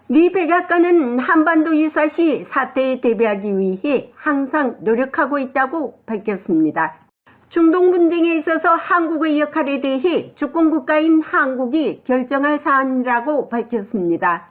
미 백악관은 한반도 유사시 사태에 대비하기 위해 항상 노력하고 있다고 밝혔습니다. 중동 분쟁에 있어서 한국의 역할에 대해 주권국가인 한국이 결정할 사안이라고 밝혔습니다.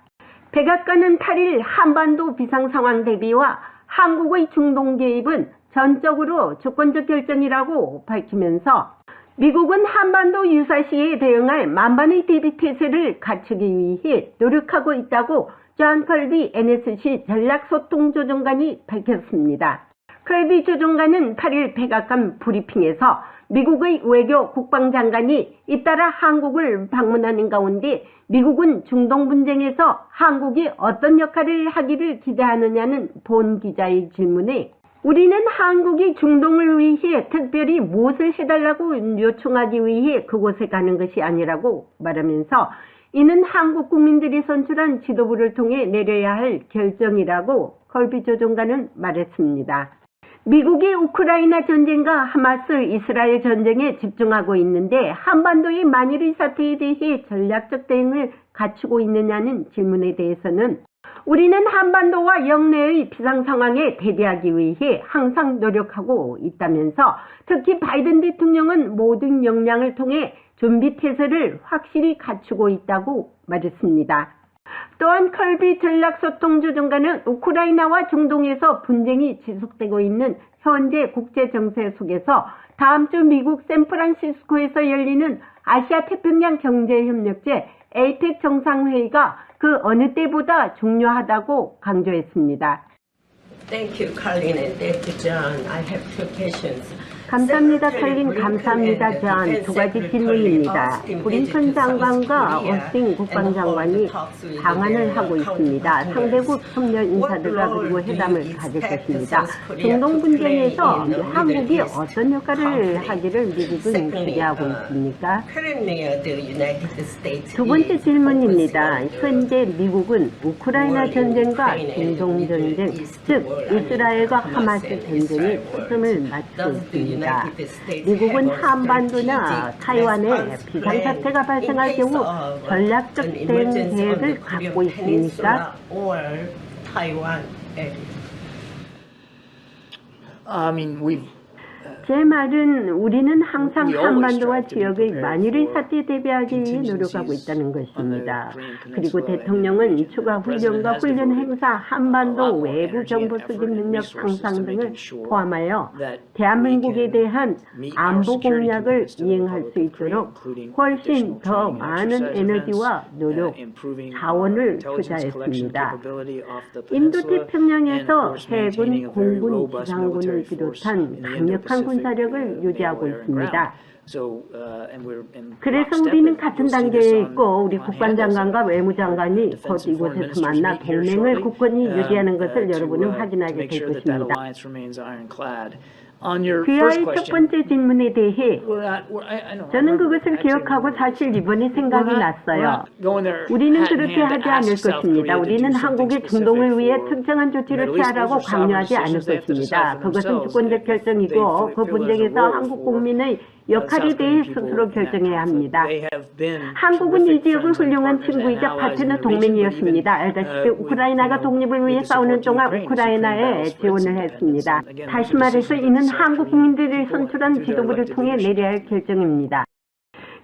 백악관은 8일 한반도 비상상황 대비와 한국의 중동 개입은 전적으로 주권적 결정이라고 밝히면서 미국은 한반도 유사시에 대응할 만반의 대비태세를 갖추기 위해 노력하고 있다고 존 컬비 NSC 전략소통조정관이 밝혔습니다. 컬비 조정관은 8일 백악관 브리핑에서 미국의 외교 국방장관이 잇따라 한국을 방문하는 가운데 미국은 중동 분쟁에서 한국이 어떤 역할을 하기를 기대하느냐는 본 기자의 질문에 우리는 한국이 중동을 위해 특별히 무엇을 해달라고 요청하기 위해 그곳에 가는 것이 아니라고 말하면서 이는 한국 국민들이 선출한 지도부를 통해 내려야 할 결정이라고 컬비 조정관은 말했습니다. 미국이 우크라이나 전쟁과 하마스 이스라엘 전쟁에 집중하고 있는데 한반도의 만일의 사태에 대해 전략적 대응을 갖추고 있느냐는 질문에 대해서는 우리는 한반도와 영내의 비상 상황에 대비하기 위해 항상 노력하고 있다면서 특히 바이든 대통령은 모든 역량을 통해 준비태세를 확실히 갖추고 있다고 말했습니다. 또한 컬비 전략소통조정관은 우크라이나와 중동에서 분쟁이 지속되고 있는 현재 국제정세 속에서 다음 주 미국 샌프란시스코에서 열리는 아시아 태평양 경제협력체 APEC 정상회의가 그 어느 때보다 중요하다고 강조했습니다. Thank you, Carlin, and thank you, John. I have two questions. 감사합니다, 컬린. 감사합니다, 존. 두 가지 질문입니다. 블링컨 장관과 오스틴 국방장관이 방한을 하고 있습니다. 상대국 협력 인사들과 그리고 회담을 가질 것입니다. 중동 분쟁에서 한국이 어떤 역할을 하기를 미국은 기대하고 있습니까? 두 번째 질문입니다. 현재 미국은 우크라이나 전쟁과 중동 전쟁, 즉 이스라엘과 하마스 전쟁에 초점을 맞추고 있습니다. 미국은 한반도나 타이완에 비상사태가 발생할 경우 전략적 대응 계획을 갖고 있습니까? 제 말은 우리는 항상 한반도와 지역의 만일의 사태에 대비하기 위해 노력하고 있다는 것입니다. 그리고 대통령은 추가 훈련과 훈련 행사, 한반도 외부 정보 수집 능력 향상 등을 포함하여 대한민국에 대한 안보 공약을 이행할 수 있도록 훨씬 더 많은 에너지와 노력, 자원을 투자했습니다. 인도태평양에서 해군, 공군, 지상군을 비롯한 강력한 군사력을 유지하고 있습니다. 그래서 우리는 같은 단계에 있고 우리 국방장관과 외무장관이 곧 이곳에서 만나 동맹을 굳건히 유지하는 것을 여러분은 확인하게 될 것입니다. 그의 첫 번째 질문에 대해 저는 그것을 기억하고 사실 이번에 생각이 났어요. 우리는 그렇게 하지 않을 것입니다. 우리는 한국이 중동을 위해 특정한 조치를 취하라고 강요하지 않을 것입니다. 그것은 주권적 결정이고 그 분쟁에서 한국 국민의 역할에 대해 스스로 결정해야 합니다. 한국은 이 지역의 훌륭한 친구이자 파트너 동맹이었습니다. 알다시피 우크라이나가 독립을 위해 싸우는 동안 우크라이나에 지원을 했습니다. 다시 말해서 이는 한국 국민들이 선출한 지도부를 통해 내려야 할 결정입니다.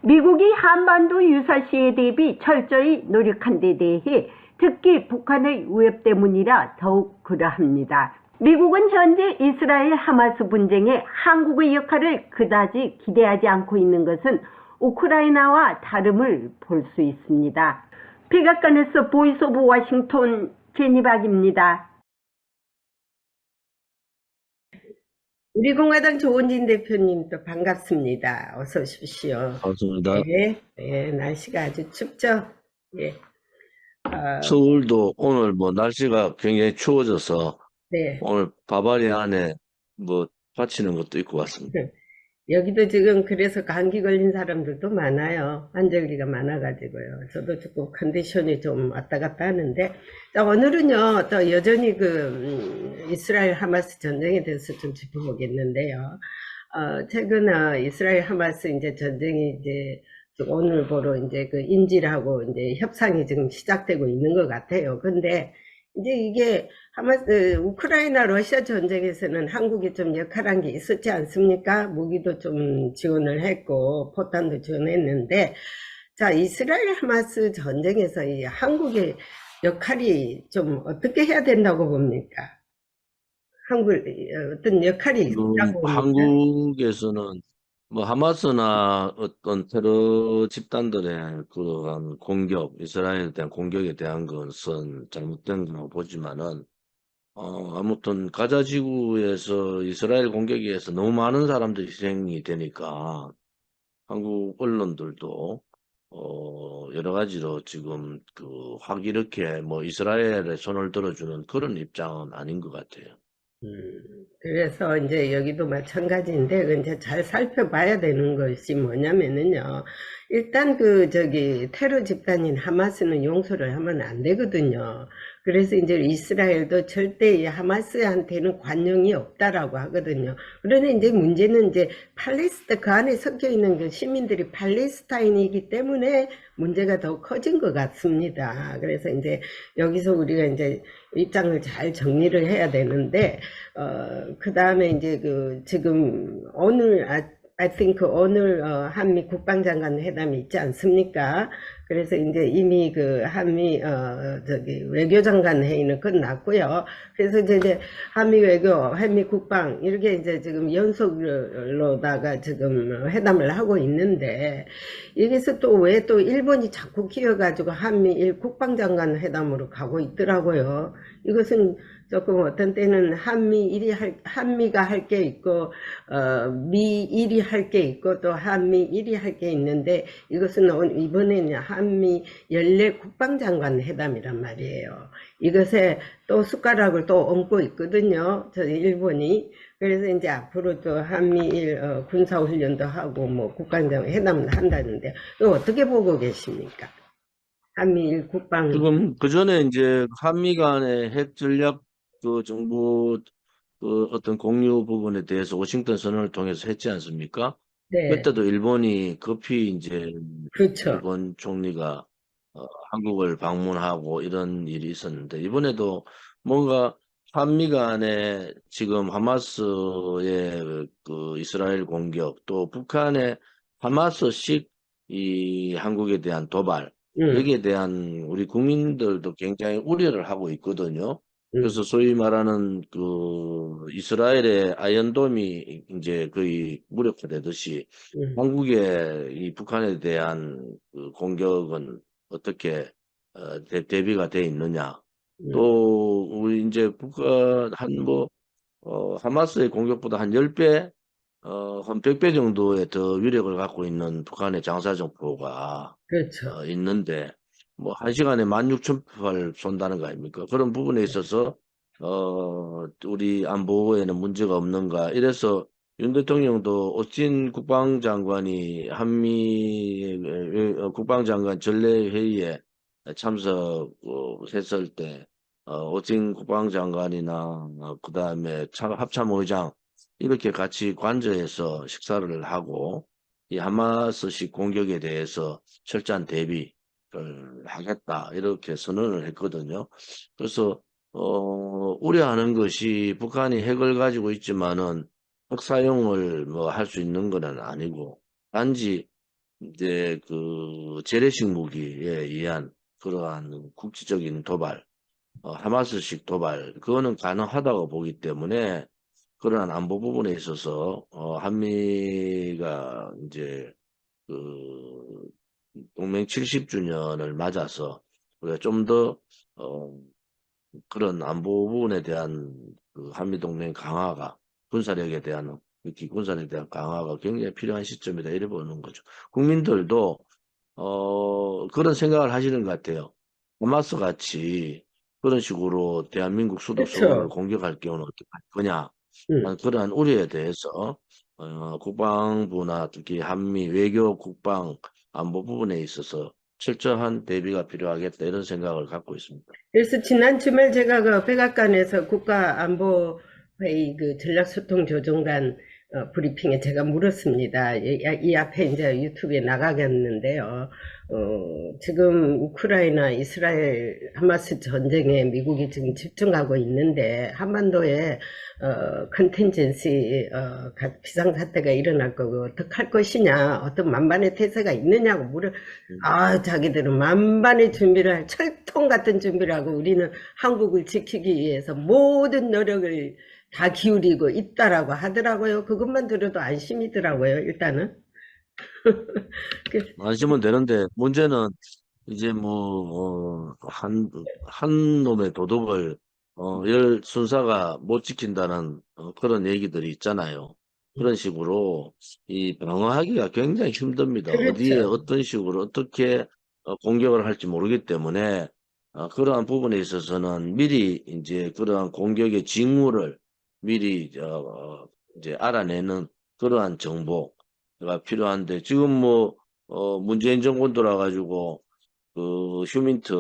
미국이 한반도 유사시에 대비 철저히 노력한 데 대해 특히 북한의 위협 때문이라 더욱 그러합니다. 미국은 현재 이스라엘 하마스 분쟁에 한국의 역할을 그다지 기대하지 않고 있는 것은 우크라이나와 다름을 볼 수 있습니다. 백악관에서 보이스 오브 워싱턴 제니박입니다. 우리 공화당 조원진 대표님도 반갑습니다. 어서 오십시오. 반갑습니다. 네, 날씨가 아주 춥죠? 예. 서울도 오늘 날씨가 굉장히 추워져서 네. 오늘 바바리아 안에 받치는 것도 있고 같습니다. 여기도 지금 그래서 감기 걸린 사람들도 많아요. 환절기가 많아가지고요. 저도 조금 컨디션이 좀 왔다 갔다 하는데, 자, 오늘은요, 또 여전히 이스라엘 하마스 전쟁에 대해서 좀 짚어보겠는데요. 최근 이스라엘 하마스 이제 전쟁이 이제 오늘부로 이제 그 인질하고 이제 협상이 지금 시작되고 있는 것 같아요. 근데 이제 이게 우크라이나 러시아 전쟁에서는 한국이 좀 역할한 게 있었지 않습니까? 무기도 좀 지원을 했고 포탄도 지원했는데, 자, 이스라엘 하마스 전쟁에서 이 한국의 역할이 좀 어떻게 해야 된다고 봅니까? 한국 어떤 역할이 지금 있다고 봅니까? 한국에서는 뭐 하마스나 어떤 테러 집단들의 그러한 공격, 이스라엘에 대한 공격에 대한 것은 잘못된 거라고 보지만은 아무튼 가자 지구에서 이스라엘 공격에 의해서 너무 많은 사람들이 희생이 되니까 한국 언론들도 여러 가지로 지금 확 이렇게 뭐 이스라엘에 손을 들어주는 그런 입장은 아닌 것 같아요. 그래서 이제 여기도 마찬가지인데, 그 이제 잘 살펴봐야 되는 것이 뭐냐면은요. 일단 테러 집단인 하마스는 용서를 하면 안 되거든요. 그래서 이제 이스라엘도 절대 이 하마스한테는 관용이 없다라고 하거든요. 그런데 이제 문제는 이제 그 안에 섞여 있는 그 시민들이 팔레스타인이기 때문에 문제가 더 커진 것 같습니다. 그래서 이제 여기서 우리가 이제 입장을 잘 정리를 해야 되는데, 그 다음에 이제 지금 I think 오늘 한미 국방장관 회담이 있지 않습니까? 그래서 이제 이미 한미 외교장관 회의는 끝났고요. 그래서 이제 한미 국방 이렇게 이제 지금 연속으로다가 지금 회담을 하고 있는데, 여기서 또 왜 또 일본이 자꾸 끼어가지고 한미일 국방장관 회담으로 가고 있더라고요. 이것은 조금 어떤 때는 한미가 할 게 있고, 미일이 할 게 있고, 또 한미일이 할 게 있는데, 이것은 이번에는 한미 연례 국방장관 회담이란 말이에요. 이것에 또 숟가락을 또 얹고 있거든요. 일본이. 그래서 이제 앞으로 또 한미일 군사훈련도 하고, 뭐, 국방장관 회담을 한다는데, 이거 어떻게 보고 계십니까? 한미일 국방, 지금 그 전에 이제 한미 간의 핵 전략 정보 어떤 공유 부분에 대해서 워싱턴 선언을 통해서 했지 않습니까? 네, 그때도 일본이 급히 이제 그렇죠. 일본 총리가 한국을 방문하고 이런 일이 있었는데 이번에도 뭔가 한미 간에 지금 하마스의 이스라엘 공격 또 북한의 하마스식 이 한국에 대한 도발 음, 여기에 대한 우리 국민들도 굉장히 우려를 하고 있거든요. 음, 그래서 소위 말하는 이스라엘의 아이언돔이 이제 거의 무력화되듯이 음, 한국의 이 북한에 대한 공격은 어떻게 대비가 돼 있느냐. 음. 또 우리 이제 북한 하마스의 공격보다 한 10배, 한 100배 정도의 더 위력을 갖고 있는 북한의 장사정포가 그렇죠. 있는데 뭐 1시간에 16,000발을 쏜다는 거 아닙니까? 그런 부분에 있어서 우리 안보에는 문제가 없는가? 이래서 윤 대통령도 오스틴 국방장관이 한미 국방장관 전례회의에 참석했을 때 오스틴 국방장관이나 그다음에 합참의장 이렇게 같이 관저에서 식사를 하고 이 하마스식 공격에 대해서 철저한 대비를 하겠다 이렇게 선언을 했거든요. 그래서 우려하는 것이 북한이 핵을 가지고 있지만은 핵 사용을 뭐 할 수 있는 건 아니고 단지 이제 재래식 무기에 의한 그러한 국지적인 도발, 하마스식 도발 그거는 가능하다고 보기 때문에 그러한 안보 부분에 있어서 한미가 이제 그 동맹 70주년을 맞아서 우리가 좀 더 그런 안보 부분에 대한 한미 동맹 강화가 군사력에 대한 특히 군사력에 대한 강화가 굉장히 필요한 시점이다 이래 보는 거죠. 국민들도 그런 생각을 하시는 것 같아요. 하마스 같이 그런 식으로 대한민국 수도 서울을 그렇죠. 공격할 경우는 어떻게 할 거냐. 음. 그러한 우려에 대해서 국방부나 특히 한미 외교 국방 안보 부분에 있어서 철저한 대비가 필요하겠다 이런 생각을 갖고 있습니다. 그래서 지난 주말 제가 백악관에서 국가안보회의 전략소통조정관 브리핑에 제가 물었습니다. 이 앞에 이제 유튜브에 나가겠는데요. 지금 우크라이나 이스라엘 하마스 전쟁에 미국이 지금 집중하고 있는데 한반도에 컨텐전시 비상사태가 일어날 거고 어떻게 할 것이냐, 어떤 만반의 태세가 있느냐고 자기들은 만반의 준비를 철통 같은 준비를 하고 우리는 한국을 지키기 위해서 모든 노력을 다 기울이고 있다라고 하더라고요. 그것만 들어도 안심이더라고요, 일단은. 안심은 되는데, 문제는 이제 뭐, 한 놈의 도덕을, 열 순사가 못 지킨다는 그런 얘기들이 있잖아요. 그런 식으로 이 방어하기가 굉장히 힘듭니다. 어디에 그렇죠. 어떤 식으로 어떻게 공격을 할지 모르기 때문에 그러한 부분에 있어서는 미리 이제 그러한 공격의 징후를 미리 이제 알아내는 그러한 정보가 필요한데 지금 뭐 문재인 정권 들어가지고 그 휴민트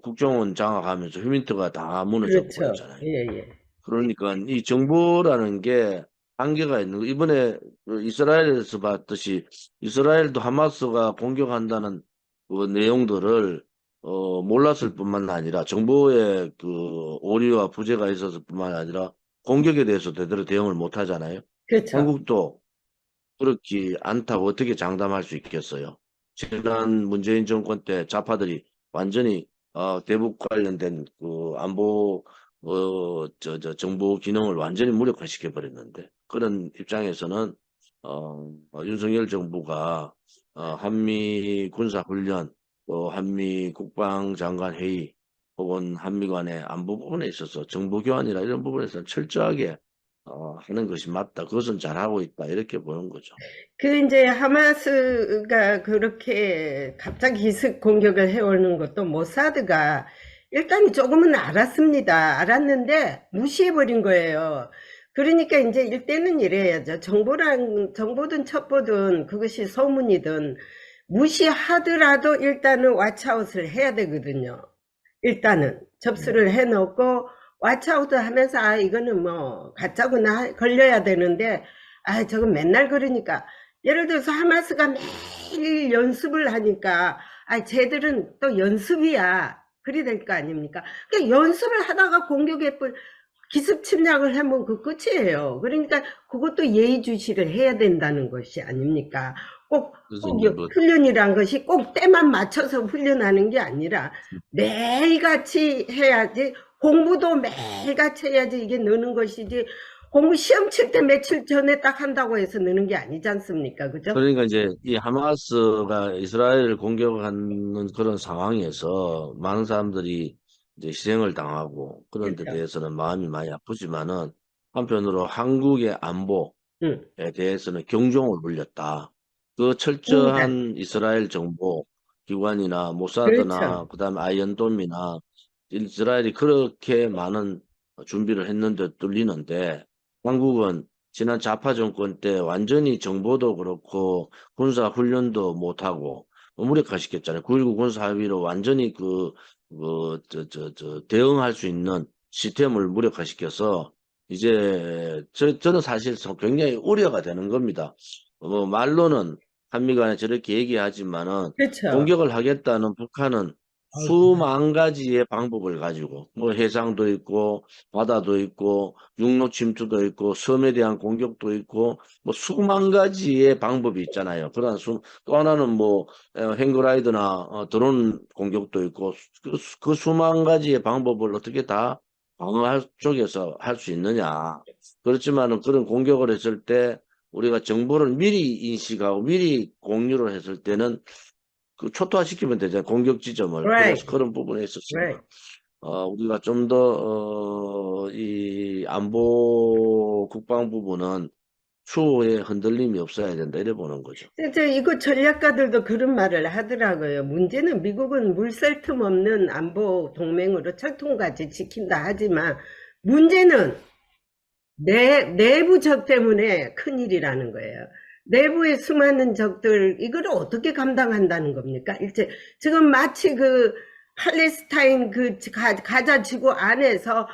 국정원 장악하면서 휴민트가 다 무너져 그렇죠. 버렸잖아요. 예. 그러니까 이 정보라는 게 한계가 있는 거. 이번에 그 이스라엘에서 봤듯이 이스라엘도 하마스가 공격한다는 그 내용들을 몰랐을 뿐만 아니라 정보의 그 오류와 부재가 있었을 뿐만 아니라 공격에 대해서 제대로 대응을 못 하잖아요. 그렇죠. 한국도 그렇지 않다고 어떻게 장담할 수 있겠어요? 지난 문재인 정권 때 좌파들이 완전히 대북 관련된 그 안보 정보 기능을 완전히 무력화시켜 버렸는데 그런 입장에서는 윤석열 정부가 한미 군사 훈련 또 한미 국방장관 회의 혹은 한미 간의 안보 부분에 있어서 정보 교환이나 이런 부분에서 철저하게 하는 것이 맞다. 그것은 잘하고 있다. 이렇게 보는 거죠. 이제 하마스가 그렇게 갑자기 기습 공격을 해오는 것도 모사드가 일단 조금은 알았습니다. 알았는데 무시해버린 거예요. 그러니까 이제 일대는 이래야죠. 정보든 첩보든 그것이 소문이든 무시하더라도 일단은 왓츠아웃을 해야 되거든요. 일단은 접수를 해놓고 왓츠아웃 하면서 이거는 뭐 가짜구나 걸려야 되는데 저건 맨날 그러니까 예를 들어서 하마스가 매일 연습을 하니까 쟤들은 또 연습이야 그래야 될 거 아닙니까? 그러니까 연습을 하다가 공격에 기습 침략을 하면 그 끝이에요. 그러니까 그것도 예의주시를 해야 된다는 것이 아닙니까? 꼭 그래서 이제 뭐 훈련이란 것이 꼭 때만 맞춰서 훈련하는 게 아니라 매일같이 해야지, 공부도 매일같이 해야지 이게 느는 것이지, 공부 시험 칠 때 며칠 전에 딱 한다고 해서 느는 게 아니지 않습니까? 그죠? 그러니까 이제 이 하마스가 이스라엘을 공격하는 그런 상황에서 많은 사람들이 이제 희생을 당하고 그런 데 그렇죠. 대해서는 마음이 많이 아프지만은 한편으로 한국의 안보에 응. 대해서는 경종을 울렸다. 그 철저한 이스라엘 정보 기관이나 모사드나 그렇죠. 그다음에 아이언돔이나 이스라엘이 그렇게 많은 준비를 했는데 뚫리는데 한국은 지난 좌파 정권 때 완전히 정보도 그렇고 군사 훈련도 못하고 무력화시켰잖아요. 9.19 군사 합의로 완전히 대응할 수 있는 시스템을 무력화시켜서 이제 저는 사실 굉장히 우려가 되는 겁니다. 말로는 한미 간에 저렇게 얘기하지만은 그렇죠. 공격을 하겠다는 북한은 수만 가지의 방법을 가지고 뭐 해상도 있고 바다도 있고 육로 침투도 있고 섬에 대한 공격도 있고 뭐 수만 가지의 방법이 있잖아요. 또 하나는 뭐 행거라이드나 드론 공격도 있고 그 수만 가지의 방법을 어떻게 다 방어할 쪽에서 할 수 있느냐. 그렇지만은 그런 공격을 했을 때 우리가 정보를 미리 인식하고 미리 공유를 했을 때는 그 초토화시키면 되잖아요. 공격 지점을. Right. 그래서 그런 부분에 있어서 Right. 우리가 좀 더 이 안보 국방 부분은 추후에 흔들림이 없어야 된다 이래 보는 거죠. 이거 전략가들도 그런 말을 하더라고요. 문제는 미국은 물살 틈 없는 안보 동맹으로 철통까지 지킨다 하지만 문제는 내부 적 때문에 큰일이라는 거예요. 내부의 수많은 적들, 이거를 어떻게 감당한다는 겁니까? 지금 마치 팔레스타인 가자 지구 안에서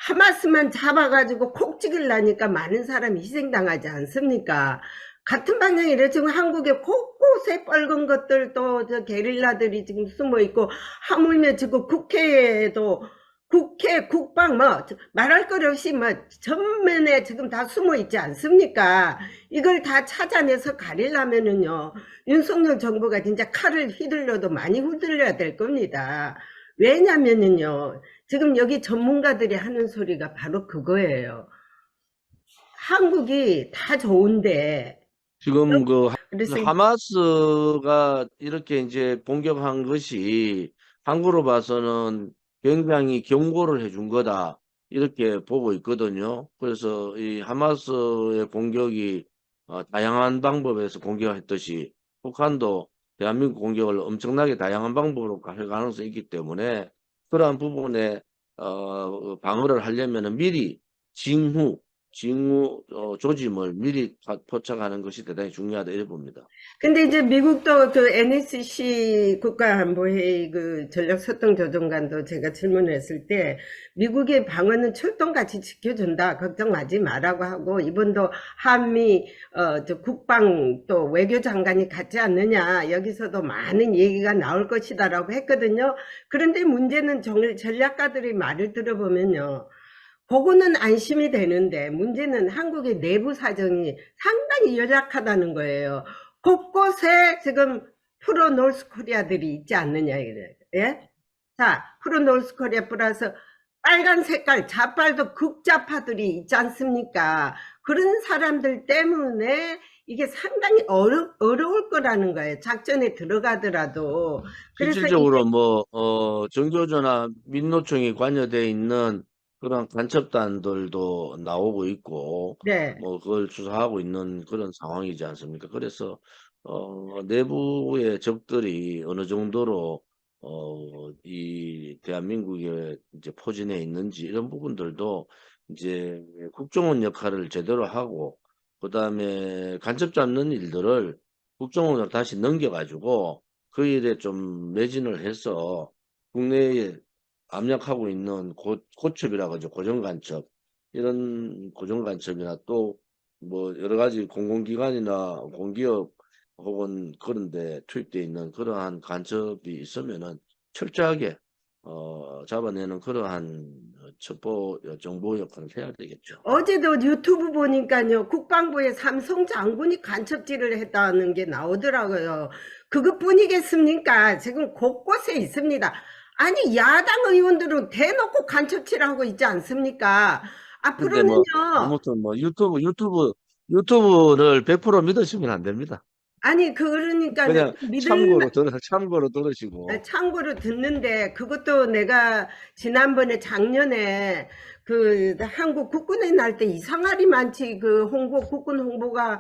하마스만 잡아가지고 콕 찍으려니까 많은 사람이 희생당하지 않습니까? 같은 방향이래. 지금 한국에 곳곳에 빨간 것들 또 저 게릴라들이 지금 숨어 있고, 하물며 지금 국회에도 국회, 국방 뭐 말할 것 없이 뭐 전면에 지금 다 숨어 있지 않습니까? 이걸 다 찾아내서 가리려면은요, 윤석열 정부가 진짜 칼을 휘둘러도 많이 휘둘려야 될 겁니다. 왜냐면은요, 지금 여기 전문가들이 하는 소리가 바로 그거예요. 한국이 다 좋은데, 지금 그 그래서 하마스가 이렇게 이제 공격한 것이 한국으로 봐서는 굉장히 경고를 해준 거다. 이렇게 보고 있거든요. 그래서 이 하마스의 공격이 다양한 방법에서 공격했듯이 북한도 대한민국 공격을 엄청나게 다양한 방법으로 할 가능성이 있기 때문에 그러한 부분에 방어를 하려면 미리 징후 조짐을 미리 포착하는 것이 대단히 중요하다 이렇게 봅니다. 근데 이제 미국도 그 NSC 국가안보회의 그 전략소통조정관도 제가 질문했을 때 미국의 방어는 철동같이 지켜준다. 걱정하지 말라고 하고, 이번도 한미 저 국방 또 외교장관이 같지 않느냐, 여기서도 많은 얘기가 나올 것이다라고 했거든요. 그런데 문제는 전략가들의 말을 들어보면요, 그거는 안심이 되는데 문제는 한국의 내부 사정이 상당히 열악하다는 거예요. 곳곳에 지금 프로 노스 코리아들이 있지 않느냐 이래. 예? 자, 프로 노스 코리아 플러스 빨간 색깔 좌빨도 극좌파들이 있지 않습니까? 그런 사람들 때문에 이게 상당히 어려울 거라는 거예요. 작전에 들어가더라도. 그래서 실질적으로 정교조나 민노총이 관여되어 있는 그런 간첩단들도 나오고 있고, 네. 그걸 수사하고 있는 그런 상황이지 않습니까? 그래서, 내부의 적들이 어느 정도로, 이 대한민국에 이제 포진해 있는지 이런 부분들도 이제 국정원 역할을 제대로 하고, 그 다음에 간첩 잡는 일들을 국정원으로 다시 넘겨가지고 그 일에 좀 매진을 해서 국내에 압력하고 있는 고첩이라고 하죠. 고정간첩. 이런 고정간첩이나 또 뭐 여러 가지 공공기관이나 공기업 혹은 그런데 투입되어 있는 그러한 간첩이 있으면은 철저하게 잡아내는 그러한 첩보 정보 역할을 해야 되겠죠. 어제도 유튜브 보니까요, 국방부의 삼성 장군이 간첩질을 했다는 게 나오더라고요. 그것뿐이겠습니까? 지금 곳곳에 있습니다. 아니, 야당 의원들은 대놓고 간첩질하고 있지 않습니까? 근데 뭐 앞으로는요, 아무튼 뭐 유튜브를 100% 믿으시면 안 됩니다. 아니, 그러니까는 그냥 믿을 참고로 들으시고. 참고로 듣는데, 그것도 내가 지난번에 작년에 그 한국 국군의 날 때 이상하리 많지, 그 국군 홍보가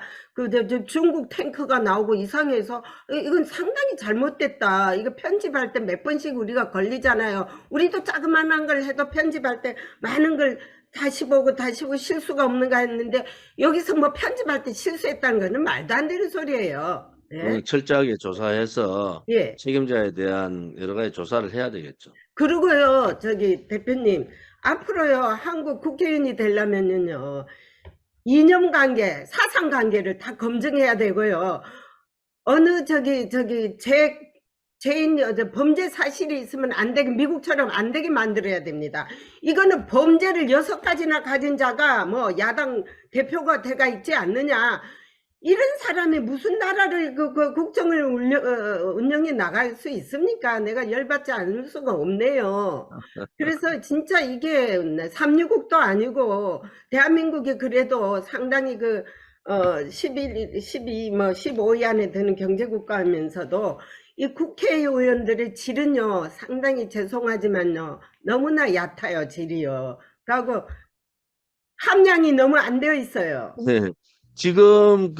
저 중국 탱크가 나오고 이상해서 이건 상당히 잘못됐다. 이거 편집할 때 몇 번씩 우리가 걸리잖아요. 우리도 자그마한 걸 해도 편집할 때 많은 걸 다시 보고 실수가 없는가 했는데, 여기서 뭐 편집할 때 실수했다는 거는 말도 안 되는 소리예요. 예? 철저하게 조사해서 예. 책임자에 대한 여러 가지 조사를 해야 되겠죠. 그리고요, 저기 대표님, 앞으로요, 한국 국회의원이 되려면요, 이념관계, 사상관계를 다 검증해야 되고요. 어느 죄인 범죄 사실이 있으면 안 되게, 미국처럼 안 되게 만들어야 됩니다. 이거는 범죄를 6가지나 가진 자가 뭐 야당 대표가 돼가 있지 않느냐. 이런 사람이 무슨 나라를 그 국정을 운영해 나갈 수 있습니까? 내가 열받지 않을 수가 없네요. 그래서 진짜 이게 3.6국도 아니고 대한민국이 그래도 상당히 15위 안에 드는 경제국가면서도 이 국회의원들의 질은요, 상당히 죄송하지만요, 너무나 얕아요, 질이요. 그리고 함량이 너무 안 되어 있어요. 네. 지금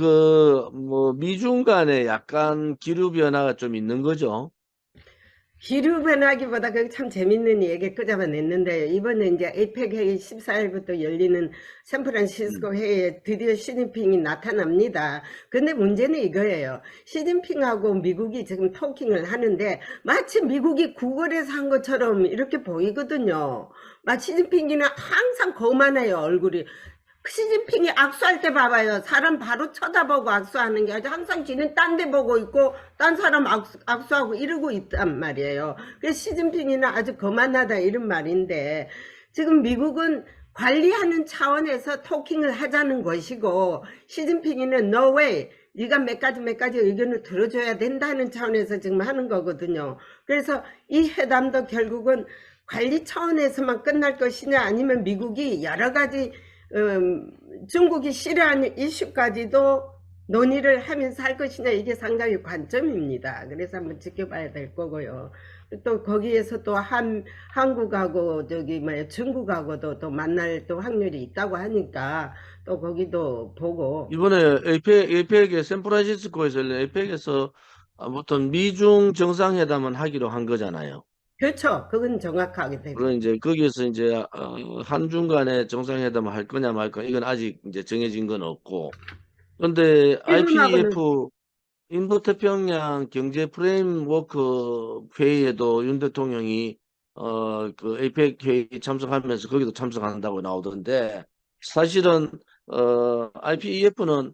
미중 간에 약간 기류 변화가 좀 있는 거죠. 기류변하기보다 그게 참 재밌는 얘기 끄잡아냈는데, 이번에 이제 에이펙 회의 14일부터 열리는 샌프란시스코 회의에 드디어 시진핑이 나타납니다. 근데 문제는 이거예요. 시진핑하고 미국이 지금 토킹을 하는데 마치 미국이 구걸해서 한 것처럼 이렇게 보이거든요. 막 시진핑이는 항상 거만해요, 얼굴이. 시진핑이 악수할 때 봐봐요. 사람 바로 쳐다보고 악수하는 게 아니라 항상 지는 딴 데 보고 있고 딴 사람 악수하고 이러고 있단 말이에요. 그래서 시진핑이는 아주 거만하다 이런 말인데, 지금 미국은 관리하는 차원에서 토킹을 하자는 것이고, 시진핑이는 no way, 네가 몇 가지 의견을 들어줘야 된다는 차원에서 지금 하는 거거든요. 그래서 이 회담도 결국은 관리 차원에서만 끝날 것이냐, 아니면 미국이 여러 가지 중국이 싫어하는 이슈까지도 논의를 하면서 할 것이냐, 이게 상당히 관점입니다. 그래서 한번 지켜봐야 될 거고요. 또 거기에서 또 한국하고 중국하고도 또 만날 또 확률이 있다고 하니까 또 거기도 보고. 이번에 에이펙에 샌프란시스코에서 열린 에이펙에서 아무튼 미중 정상회담은 하기로 한 거잖아요. 그렇죠. 그건 정확하게 되죠. 물론 이제 거기에서 이제 한중 간에 정상회담을 할 거냐 말 거냐 이건 아직 이제 정해진 건 없고, 그런데 일본하고는 IPEF 인도태평양 경제 프레임워크 회의에도 윤 대통령이 그 에이펙 회의 참석하면서 거기도 참석한다고 나오던데, 사실은 IPEF는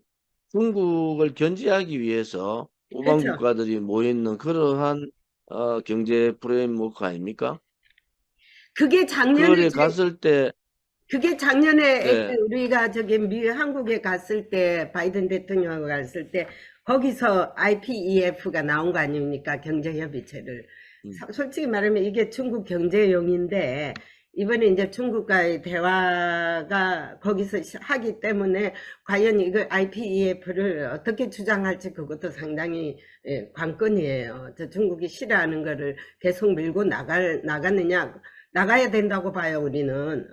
중국을 견제하기 위해서 오만 그렇죠. 국가들이 모여있는 그러한 경제 프레임워크 아닙니까? 그게 그거에 갔을 때, 작년에 네, 우리가 한국에 갔을 때, 바이든 대통령하고 갔을 때 거기서 IPEF가 나온 거 아닙니까? 경제협의체를. 솔직히 말하면 이게 중국 경제용인데, 이번에 이제 중국과의 대화가 거기서 하기 때문에 과연 이거 IPEF를 어떻게 주장할지 그것도 상당히 관건이에요. 중국이 싫어하는 거를 계속 밀고 나가느냐, 나가야 된다고 봐요, 우리는.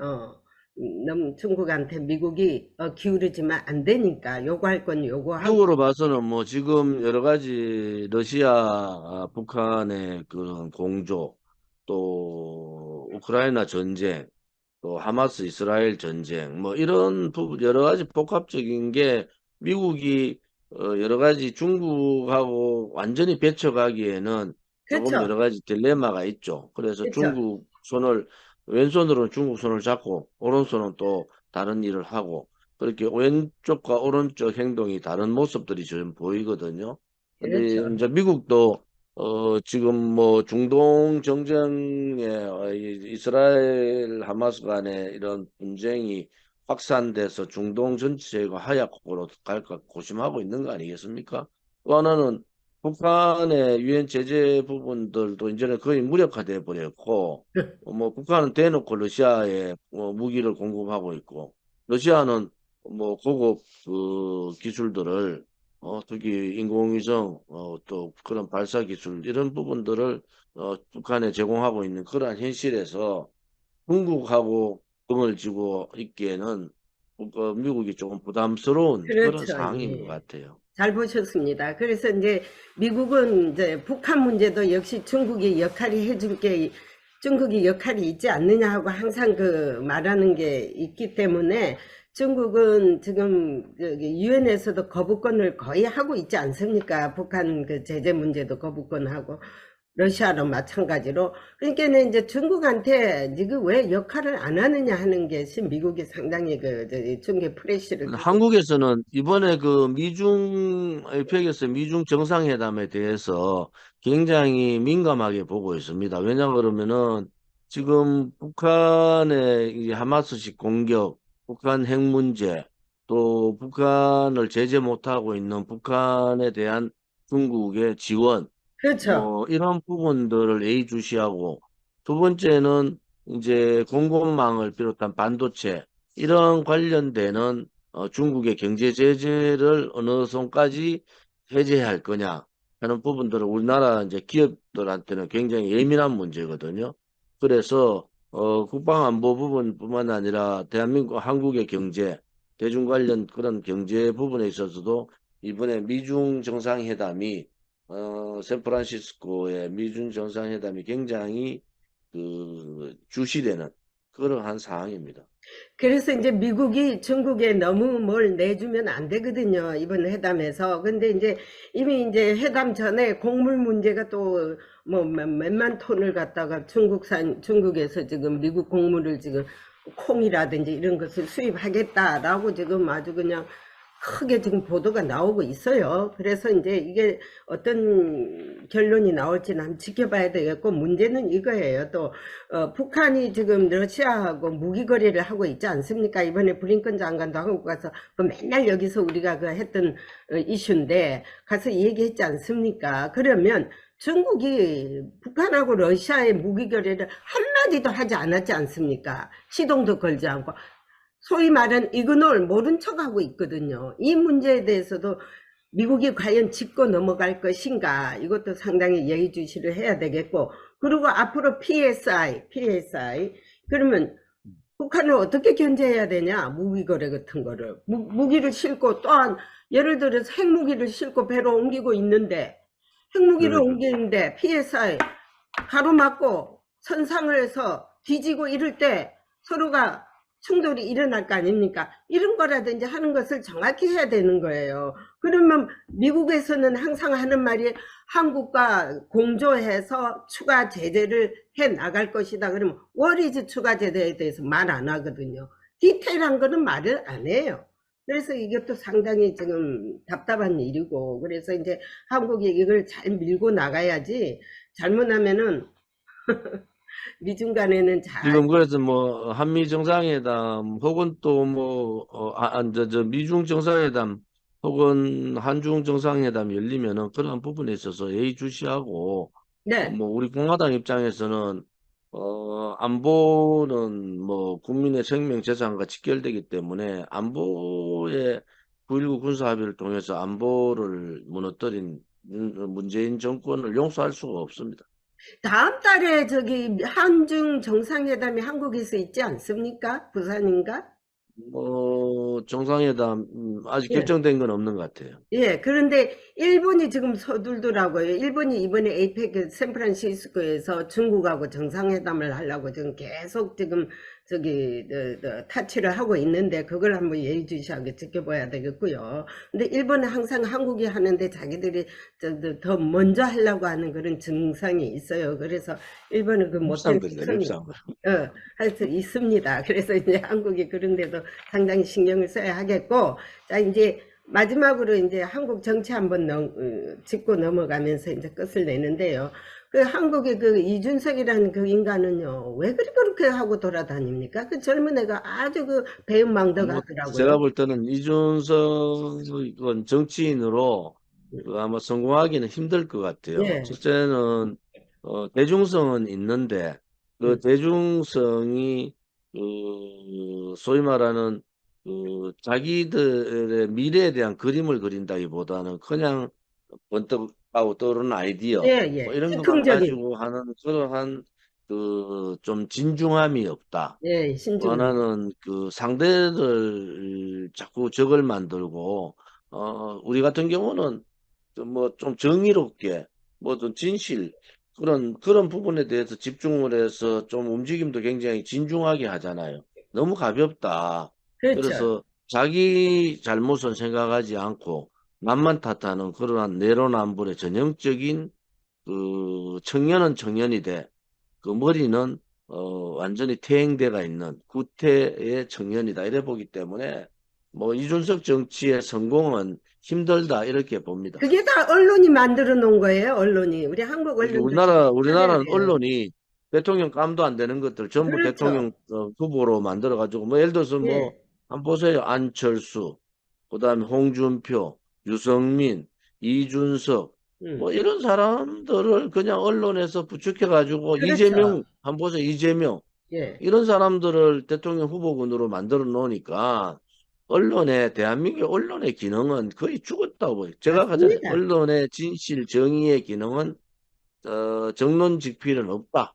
너무 중국한테 미국이 기울이지만 안 되니까 요구할 건 요구하고. 미국으로 봐서는 뭐 지금 여러 가지 러시아, 북한의 그런 공조, 또 우크라이나 전쟁, 또 하마스 이스라엘 전쟁, 뭐 이런 부분 여러 가지 복합적인 게 미국이 여러 가지 중국하고 완전히 배쳐가기에는 조금 그렇죠. 여러 가지 딜레마가 있죠. 그래서 그렇죠. 중국 손을, 왼손으로는 중국 손을 잡고 오른손은 또 다른 일을 하고, 그렇게 왼쪽과 오른쪽 행동이 다른 모습들이 지금 보이거든요. 근데 그렇죠. 이제 미국도 지금 뭐 중동 정쟁에 이스라엘 하마스 간의 이런 분쟁이 확산돼서 중동 전체가 하약국으로 갈까 고심하고 있는 거 아니겠습니까? 또 하나는 북한의 유엔 제재 부분들도 이제는 거의 무력화돼 버렸고, 뭐 북한은 대놓고 러시아에 무기를 공급하고 있고, 러시아는 뭐 고급 그 기술들을 특히 인공위성 또 그런 발사 기술 이런 부분들을 북한에 제공하고 있는 그러한 현실에서 중국하고 등을 지고 있기에는 미국이 조금 부담스러운 그런 그렇죠. 상황인 것 예. 같아요. 잘 보셨습니다. 그래서 이제 미국은 이제 북한 문제도 역시 중국이 역할이 있지 않느냐 하고 항상 말하는 게 있기 때문에, 중국은 지금 유엔에서도 거부권을 거의 하고 있지 않습니까? 북한 제재 문제도 거부권하고, 러시아도 마찬가지로. 그러니까는 이제 중국한테 니가 왜 역할을 안 하느냐 하는 게 미국이 상당히 중국에 프레시를 주고. 한국에서는 이번에 그 미중 에이펙에서 미중 정상회담에 대해서 굉장히 민감하게 보고 있습니다. 왜냐 그러면은 지금 북한의 이 하마스식 공격, 북한 핵 문제, 또 북한을 제재 못하고 있는 북한에 대한 중국의 지원, 그렇죠. 뭐 이런 부분들을 예의주시하고, 두 번째는 이제 공급망을 비롯한 반도체 이런 관련되는 중국의 경제 제재를 어느 선까지 해제할 거냐 하는 부분들은 우리나라 이제 기업들한테는 굉장히 예민한 문제거든요. 그래서 국방안보 부분뿐만 아니라 대한민국 한국의 경제, 대중 관련 그런 경제 부분에 있어서도 이번에 미중 정상회담이 샌프란시스코의 미중 정상회담이 굉장히 주시되는 그러한 상황입니다. 그래서 이제 미국이 중국에 너무 뭘 내주면 안 되거든요. 이번 회담에서. 근데 이제 이미 이제 회담 전에 곡물 문제가 또 뭐 몇만 톤을 갖다가 중국에서 지금 미국 곡물을 지금 콩이라든지 이런 것을 수입하겠다라고 지금 아주 그냥 크게 지금 보도가 나오고 있어요. 그래서 이제 이게 어떤 결론이 나올지는 한번 지켜봐야 되겠고, 문제는 이거예요. 또 북한이 지금 러시아하고 무기 거래를 하고 있지 않습니까? 이번에 블링컨 장관도 한국 가서 그 맨날 여기서 우리가 그 했던 이슈인데 가서 얘기했지 않습니까? 그러면 중국이 북한하고 러시아의 무기 거래를 한마디도 하지 않았지 않습니까? 시동도 걸지 않고. 소위 말하는 이그노를 모른 척하고 있거든요. 이 문제에 대해서도 미국이 과연 짚고 넘어갈 것인가, 이것도 상당히 예의주시를 해야 되겠고, 그리고 앞으로 PSI 그러면 북한을 어떻게 견제해야 되냐, 무기 거래 같은 거를. 무기를 싣고, 또한 예를 들어서 핵무기를 싣고 배로 옮기고 있는데, 핵무기를 그러니까 옮기는데 PSI 가로막고 선상을 해서 뒤지고 이럴 때 서로가 충돌이 일어날 거 아닙니까? 이런 거라든지 하는 것을 정확히 해야 되는 거예요. 그러면 미국에서는 항상 하는 말이 한국과 공조해서 추가 제재를 해 나갈 것이다. 그러면 what 추가 제재에 대해서 말 안 하거든요. 디테일한 거는 말을 안 해요. 그래서 이것도 상당히 지금 답답한 일이고, 그래서 이제 한국이 이걸 잘 밀고 나가야지, 잘못하면은 미중 간에는 지금 그래서 뭐 한미 정상회담 혹은 또 뭐 미중 정상회담 혹은 한중 정상회담 열리면은 그런 부분에 있어서 예의주시하고 네. 뭐 우리 공화당 입장에서는 안보는 뭐 국민의 생명 재산과 직결되기 때문에 안보의 9.19 군사합의를 통해서 안보를 무너뜨린 문재인 정권을 용서할 수가 없습니다. 다음 달에 저기 한중 정상회담이 한국에서 있지 않습니까? 부산인가? 정상회담 아직 예. 결정된 건 없는 것 같아요. 예, 그런데 일본이 지금 서둘더라고요. 일본이 이번에 에이펙 샌프란시스코에서 중국하고 정상회담을 하려고 지금 계속 지금 저기 타치를 하고 있는데, 그걸 한번 예의주시하게 지켜봐야 되겠고요. 근데 일본은 항상 한국이 하는데 자기들이 더 먼저 하려고 하는 그런 증상이 있어요. 그래서 일본은 그 못된 립상들이다, 특성이 립상. 할 수 있습니다. 그래서 이제 한국이 그런데도 상당히 신경을 써야 하겠고, 자, 이제 마지막으로 이제 한국 정치 한번 짚고 넘어가면서 이제 끝을 내는데요. 그 한국의 그 이준석이라는 그 인간은요, 왜 그렇게 하고 돌아다닙니까? 그 젊은 애가 아주 그 배은망덕하더라고요. 제가 볼 때는 이준석은 정치인으로 아마 성공하기는 힘들 것 같아요. 예. 첫째는 대중성은 있는데 그 음. 대중성이 소위 말하는 자기들의 미래에 대한 그림을 그린다기보다는 그냥 번뜩 하고 떠오르는 예, 아이디어 뭐 예. 이런 것만 즉흥적인, 가지고 하는 그러한 좀 진중함이 없다. 예, 또 신중한. 하나는 상대를 자꾸 적을 만들고 우리 같은 경우는 뭐 좀 정의롭게 뭐 좀 진실 그런 부분에 대해서 집중을 해서 좀 움직임도 굉장히 진중하게 하잖아요. 너무 가볍다. 그렇죠. 그래서 자기 잘못은 생각하지 않고 남만 탓하는 그러한 내로남불의 전형적인 청년은 청년이되 그 머리는 완전히 퇴행돼가 있는 구태의 청년이다 이래 보기 때문에 뭐 이준석 정치의 성공은 힘들다 이렇게 봅니다. 그게 다 언론이 만들어 놓은 거예요, 언론이. 우리 한국 그러니까 언론도 정신 차려야 우리나라는 돼요. 언론이 대통령 감도 안 되는 것들 전부 그렇죠. 대통령 후보로 만들어 가지고 뭐 예를 들어서 뭐 예. 한번 보세요. 안철수, 그다음에 홍준표, 유승민, 이준석 음. 뭐 이런 사람들을 그냥 언론에서 부축해 가지고 그렇죠. 이재명 한번 보세요. 이재명 예. 이런 사람들을 대통령 후보군으로 만들어 놓으니까 대한민국 언론의 기능은 거의 죽었다고 봐요. 제가 하잖아요. 맞습니다. 언론의 진실, 정의의 기능은 정론직필은 없다.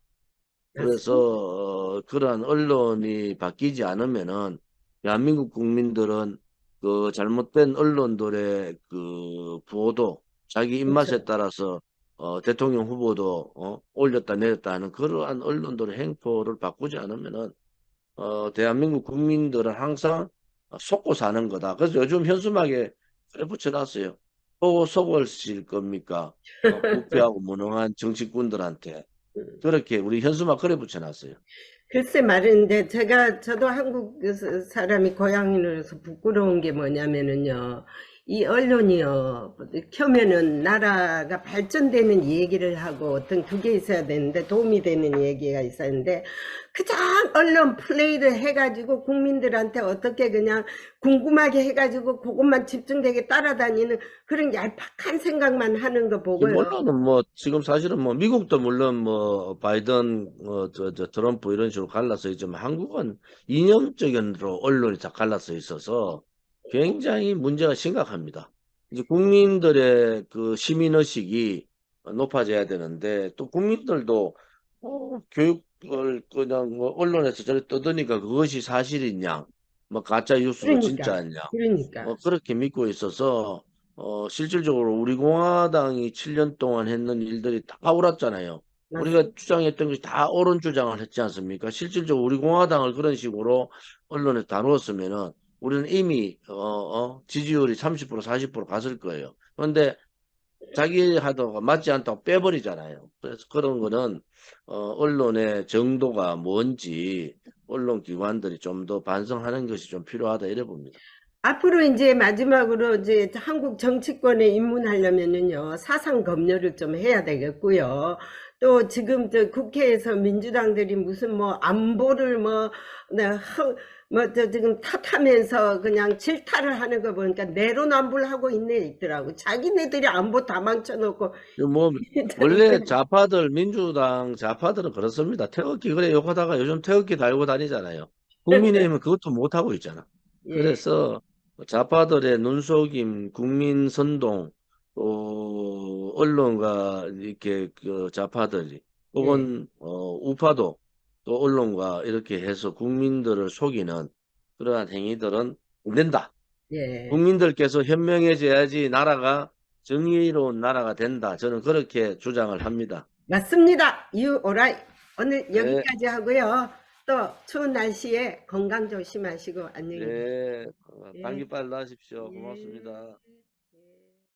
그래서 맞습니다. 그러한 언론이 바뀌지 않으면은 대한민국 국민들은 그 잘못된 언론들의 그 보도 자기 그렇죠. 입맛에 따라서 대통령 후보도 올렸다 내렸다 하는 그러한 언론들의 행포를 바꾸지 않으면은 대한민국 국민들은 항상 속고 사는 거다. 그래서 요즘 현수막에 그래 붙여놨어요. 또 속을 겁니까? 부패하고 무능한 정치꾼들한테. 그렇게 우리 현수막 그래 붙여놨어요. 글쎄 말인데 저도 한국 사람이 고향인으로서 부끄러운 게 뭐냐면은요. 이 언론이요. 켜면은 나라가 발전되는 얘기를 하고 어떤 그게 있어야 되는데 도움이 되는 얘기가 있어야 하는데 그냥 언론 플레이를 해가지고 국민들한테 어떻게 그냥 궁금하게 해가지고 그것만 집중되게 따라다니는 그런 얄팍한 생각만 하는 거 보고요. 물론은 뭐 지금 사실은 뭐 미국도 물론 뭐 바이든 저 트럼프 이런 식으로 갈라서 있지만 한국은 이념적인으로 언론이 다 갈라서 있어서 굉장히 문제가 심각합니다. 이제 국민들의 그 시민의식이 높아져야 되는데 또 국민들도 교육을 그냥 뭐 언론에서 저래 떠드니까 그것이 사실이냐 뭐 가짜 뉴스로 그러니까, 진짜냐 그러니까. 그렇게 믿고 있어서 실질적으로 우리 공화당이 7년 동안 했는 일들이 다 옳았잖아요. 우리가 맞습니다. 주장했던 것이 다 옳은 주장을 했지 않습니까? 실질적으로 우리 공화당을 그런 식으로 언론에 다루었으면은 우리는 이미 지지율이 30% 40% 갔을 거예요. 그런데 자기 하도가 맞지 않다고 빼버리잖아요. 그래서 그런 거는 언론의 정도가 뭔지 언론 기관들이 좀 더 반성하는 것이 좀 필요하다 이래 봅니다. 앞으로 이제 마지막으로 이제 한국 정치권에 입문하려면은요, 사상 검열을 좀 해야 되겠고요. 또 지금 저 국회에서 민주당들이 무슨 뭐 안보를 지금 탓하면서 그냥 질타를 하는 거 보니까 내로남불하고 있더라고. 자기네들이 안보 다 망쳐놓고. 뭐 원래 좌파들 민주당 좌파들은 그렇습니다. 태극기 그래 욕하다가 요즘 태극기 달고 다니잖아요. 국민의힘은 그것도 못 하고 있잖아. 예, 그래서 좌파들의 눈속임, 국민 선동, 언론과 이렇게 그 좌파들이 예, 혹은 우파도 또 언론과 이렇게 해서 국민들을 속이는 그러한 행위들은 안 된다. 예. 국민들께서 현명해져야지 나라가 정의로운 나라가 된다. 저는 그렇게 주장을 합니다. 맞습니다. You alright. 오늘 네, 여기까지 하고요. 또 추운 날씨에 건강 조심하시고 안녕히 계세요. 네. 감기 예. 빨리 나으십시오. 예. 고맙습니다.